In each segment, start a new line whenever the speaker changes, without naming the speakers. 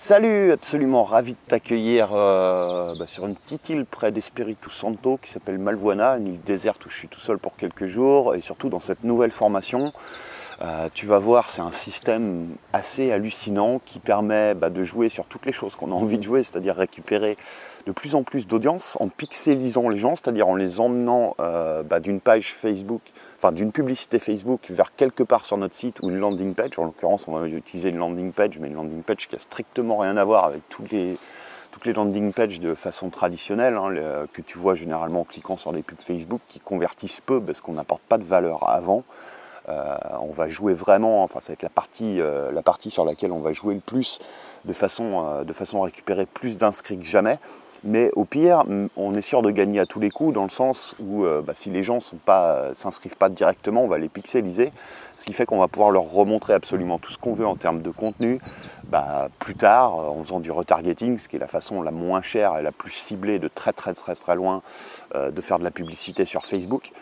Salut, absolument ravi de t'accueillir sur une petite île près d'Espiritu Santo qui s'appelle Malvuana, une île déserte où je suis tout seul pour quelques jours, et surtout dans cette nouvelle formation. Tu vas voir, c'est un système assez hallucinant qui permet de jouer sur toutes les choses qu'on a envie de jouer, c'est-à-dire récupérer de plus en plus d'audience en pixelisant les gens, c'est-à-dire en les emmenant d'une page Facebook, enfin d'une publicité Facebook vers quelque part sur notre site ou une landing page. En l'occurrence, on va utiliser une landing page, mais une landing page qui a strictement rien à voir avec toutes les landing pages de façon traditionnelle, que tu vois généralement en cliquant sur des pubs Facebook qui convertissent peu parce qu'on n'apporte pas de valeur avant. On va jouer vraiment, enfin ça va être la partie sur laquelle on va jouer le plus de façon à récupérer plus d'inscrits que jamais. Mais au pire, on est sûr de gagner à tous les coups, dans le sens où si les gens s'inscrivent pas directement, on va les pixeliser, ce qui fait qu'on va pouvoir leur remontrer absolument tout ce qu'on veut en termes de contenu plus tard, en faisant du retargeting, ce qui est la façon la moins chère et la plus ciblée de très loin de faire de la publicité sur Facebook.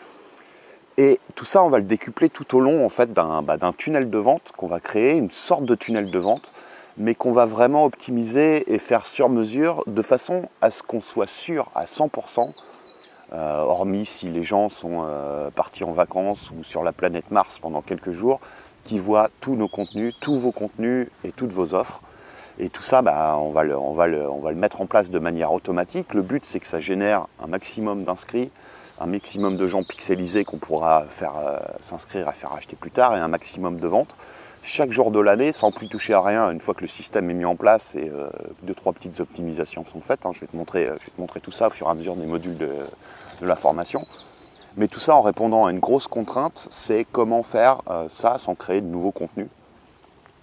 Et tout ça, on va le décupler tout au long en fait, d'un tunnel de vente qu'on va créer, une sorte de tunnel de vente, mais qu'on va vraiment optimiser et faire sur mesure de façon à ce qu'on soit sûr à 100%, hormis si les gens sont partis en vacances ou sur la planète Mars pendant quelques jours, qui voient tous nos contenus, tous vos contenus et toutes vos offres. Et tout ça, on va le mettre en place de manière automatique. Le but, c'est que ça génère un maximum d'inscrits, un maximum de gens pixelisés qu'on pourra faire s'inscrire à faire acheter plus tard, et un maximum de ventes chaque jour de l'année sans plus toucher à rien une fois que le système est mis en place et 2-3 petites optimisations sont faites. Je vais te montrer tout ça au fur et à mesure des modules de la formation. Mais tout ça en répondant à une grosse contrainte, c'est comment faire ça sans créer de nouveaux contenus.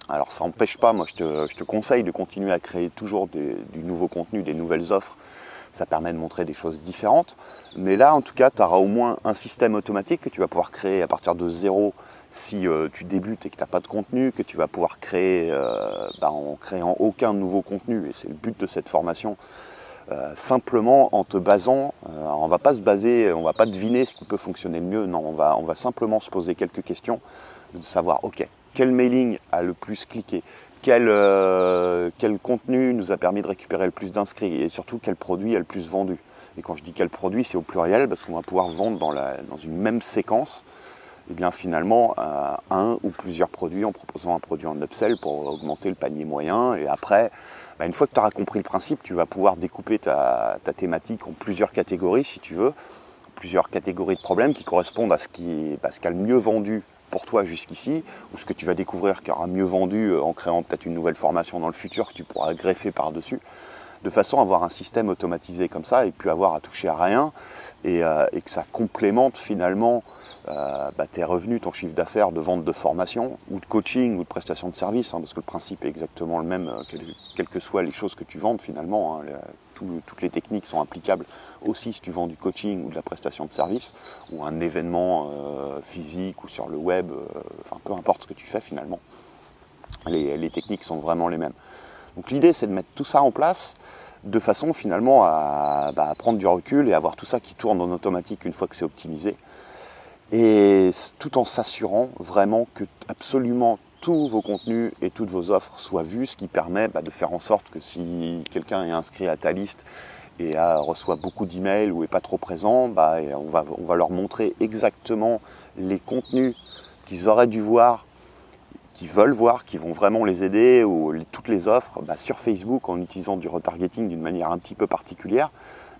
Alors ça n'empêche pas, moi je te conseille de continuer à créer toujours du nouveau contenu, des nouvelles offres. Ça permet de montrer des choses différentes. Mais là, en tout cas, tu auras au moins un système automatique que tu vas pouvoir créer à partir de zéro si tu débutes et que tu n'as pas de contenu, que tu vas pouvoir créer en créant aucun nouveau contenu. Et c'est le but de cette formation. Simplement en te basant, on ne va pas se baser, on ne va pas deviner ce qui peut fonctionner le mieux. Non, on va simplement se poser quelques questions, de savoir, ok, quel mailing a le plus cliqué ? Quel contenu nous a permis de récupérer le plus d'inscrits et surtout quel produit a le plus vendu. Et quand je dis quel produit, c'est au pluriel parce qu'on va pouvoir vendre dans une même séquence finalement un ou plusieurs produits en proposant un produit en upsell pour augmenter le panier moyen. Et après, une fois que tu auras compris le principe, tu vas pouvoir découper ta thématique en plusieurs catégories si tu veux, plusieurs catégories de problèmes qui correspondent à ce qu'a le mieux vendu pour toi jusqu'ici, ou ce que tu vas découvrir qui aura mieux vendu en créant peut-être une nouvelle formation dans le futur que tu pourras greffer par-dessus, de façon à avoir un système automatisé comme ça et puis avoir à toucher à rien et que ça complémente finalement tes revenus, ton chiffre d'affaires de vente de formation ou de coaching ou de prestation de service, parce que le principe est exactement le même, quelles que soient les choses que tu vendes finalement. Toutes les techniques sont applicables aussi si tu vends du coaching ou de la prestation de service ou un événement physique ou sur le web, peu importe ce que tu fais finalement. Les techniques sont vraiment les mêmes. Donc l'idée c'est de mettre tout ça en place de façon finalement à prendre du recul et avoir tout ça qui tourne en automatique une fois que c'est optimisé. Et tout en s'assurant vraiment que absolument tous vos contenus et toutes vos offres soient vus, ce qui permet de faire en sorte que si quelqu'un est inscrit à ta liste et reçoit beaucoup d'emails ou n'est pas trop présent, on va leur montrer exactement les contenus qu'ils auraient dû voir, qu'ils veulent voir, qui vont vraiment les aider, ou toutes les offres sur Facebook en utilisant du retargeting d'une manière un petit peu particulière.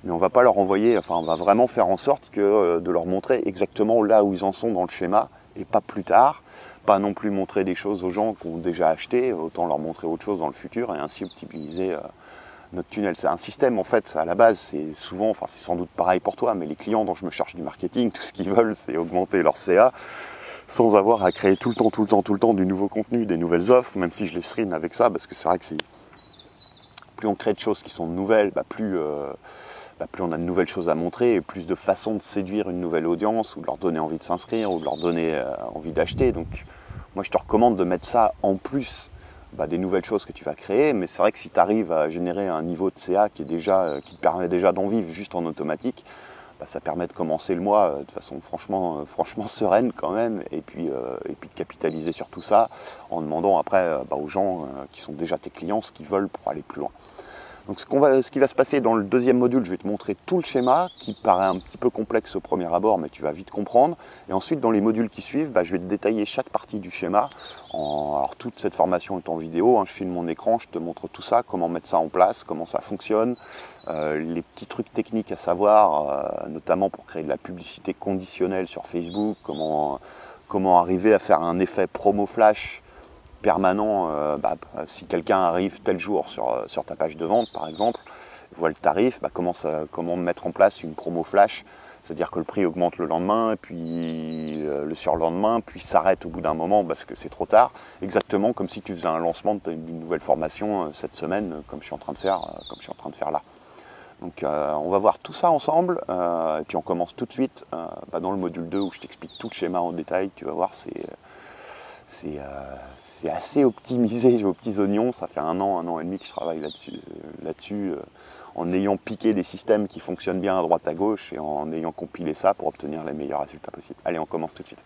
Mais on ne va pas leur envoyer, on va vraiment faire en sorte de leur montrer exactement là où ils en sont dans le schéma et pas plus tard. Pas non plus montrer des choses aux gens qui ont déjà acheté, autant leur montrer autre chose dans le futur et ainsi optimiser notre tunnel. C'est un système en fait, à la base, c'est souvent, c'est sans doute pareil pour toi, mais les clients dont je me charge du marketing, tout ce qu'ils veulent c'est augmenter leur CA sans avoir à créer tout le temps du nouveau contenu, des nouvelles offres, même si je les screen avec ça, parce que c'est vrai que plus on crée de choses qui sont nouvelles, plus on a de nouvelles choses à montrer et plus de façons de séduire une nouvelle audience ou de leur donner envie de s'inscrire ou de leur donner envie d'acheter. Donc moi je te recommande de mettre ça en plus des nouvelles choses que tu vas créer, mais c'est vrai que si tu arrives à générer un niveau de CA qui te permet déjà d'en vivre juste en automatique, ça permet de commencer le mois de façon franchement sereine quand même, et puis de capitaliser sur tout ça en demandant après aux gens qui sont déjà tes clients ce qu'ils veulent pour aller plus loin. Donc ce qui va se passer dans le deuxième module, je vais te montrer tout le schéma qui paraît un petit peu complexe au premier abord, mais tu vas vite comprendre. Et ensuite, dans les modules qui suivent, je vais te détailler chaque partie du schéma. Alors toute cette formation est en vidéo, je filme mon écran, je te montre tout ça, comment mettre ça en place, comment ça fonctionne, les petits trucs techniques à savoir, notamment pour créer de la publicité conditionnelle sur Facebook, comment arriver à faire un effet promo flash permanent, si quelqu'un arrive tel jour sur ta page de vente par exemple, voit le tarif, comment mettre en place une promo flash, c'est-à-dire que le prix augmente le lendemain, et puis le surlendemain, puis s'arrête au bout d'un moment parce que c'est trop tard, exactement comme si tu faisais un lancement d'une nouvelle formation cette semaine, comme je suis en train de faire là. Donc on va voir tout ça ensemble, et puis on commence tout de suite dans le module 2 où je t'explique tout le schéma en détail. Tu vas voir, c'est assez optimisé aux petits oignons. Ça fait un an et demi que je travaille là-dessus, en ayant piqué des systèmes qui fonctionnent bien à droite à gauche et en ayant compilé ça pour obtenir les meilleurs résultats possibles. Allez, on commence tout de suite.